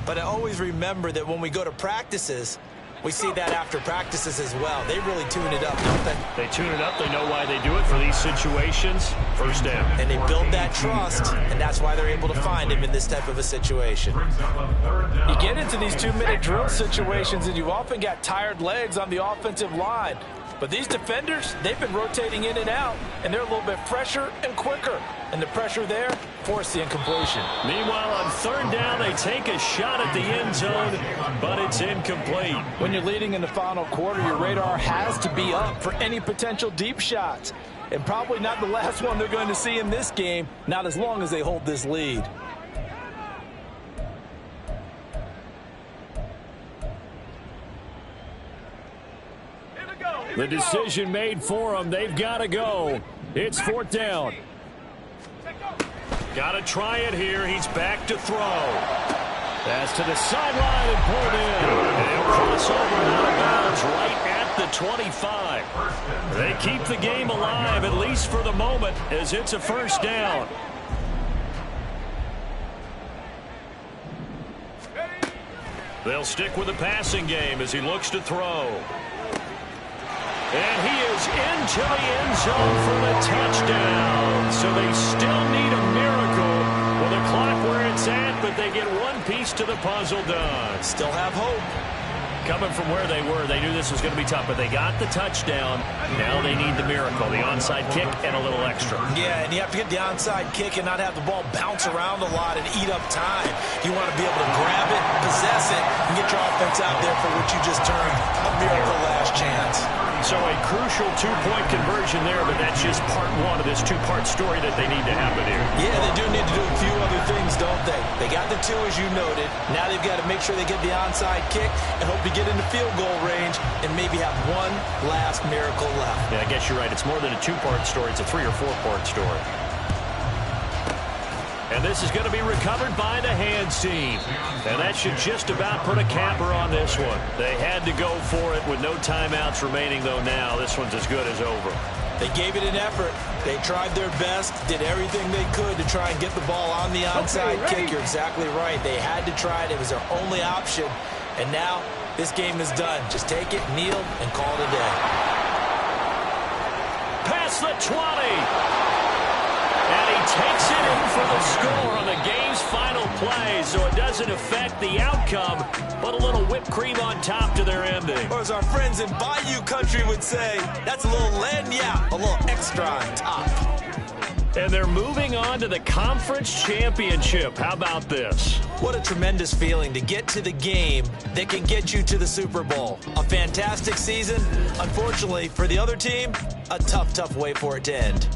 But I always remember that when we go to practices, we see that after practices as well. They really tune it up, don't they? They tune it up. They know why they do it for these situations. First down. And they build that trust, and that's why they're able to find him in this type of a situation. You get into these 2-minute drill situations, and you've often got tired legs on the offensive line. But these defenders, they've been rotating in and out, and they're a little bit fresher and quicker. And the pressure there forced the incompletion. Meanwhile, on third down, they take a shot at the end zone, but it's incomplete. When you're leading in the final quarter, your radar has to be up for any potential deep shots. And probably not the last one they're going to see in this game, not as long as they hold this lead. The decision made for them. They've got to go. It's fourth down. Got to try it here. He's back to throw. Pass to the sideline and pulled in. And he'll cross over and out of bounds right at the 25. They keep the game alive, at least for the moment, as it's a first down. They'll stick with the passing game as he looks to throw. And he is into the end zone for the touchdown. So they still need a miracle with the clock where it's at, but they get one piece to the puzzle done. Still have hope. Coming from where they were, they knew this was going to be tough, but they got the touchdown. Now they need the miracle, the onside kick and a little extra. Yeah, and you have to get the onside kick and not have the ball bounce around a lot and eat up time. You want to be able to grab it, possess it, and get your offense out there for what you just termed a miracle last chance. So a crucial two-point conversion there, but that's just part one of this two-part story that they need to happen here. Yeah, they do need to do a few other things, don't they? They got the two, as you noted. Now they've got to make sure they get the onside kick and hope to get into field goal range and maybe have one last miracle left. Yeah, I guess you're right. It's more than a two-part story. It's a three- or four-part story. And this is going to be recovered by the hands team. And that should just about put a capper on this one. They had to go for it with no timeouts remaining, though now. This one's as good as over. They gave it an effort. They tried their best, did everything they could to try and get the ball on the onside kick. You're exactly right. They had to try it. It was their only option. And now this game is done. Just take it, kneel, and call it a day. Past the 20. And he takes it in for the score on the game's final play, so it doesn't affect the outcome, but a little whipped cream on top to their ending. Or as our friends in Bayou Country would say, that's a little lagniappe, a little extra on top. And they're moving on to the conference championship. How about this? What a tremendous feeling to get to the game that can get you to the Super Bowl. A fantastic season. Unfortunately, for the other team, a tough, tough way for it to end.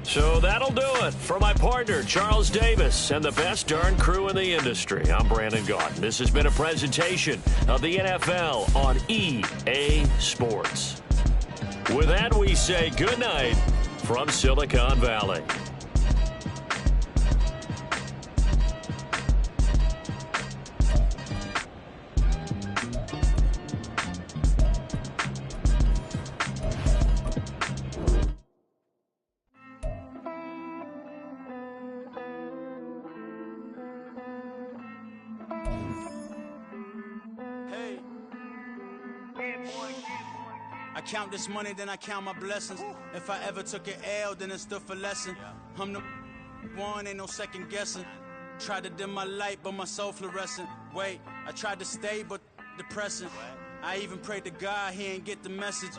So that'll do it for my partner, Charles Davis, and the best darn crew in the industry. I'm Brandon Gaudin. This has been a presentation of the NFL on EA Sports. With that, we say good night from Silicon Valley. I count this money, then I count my blessings. If I ever took an L, then it stood for lesson. I'm the one, ain't no second guessing. Tried to dim my light, but my soul fluorescent. Wait, I tried to stay, but depressing. I even prayed to God, he ain't get the message.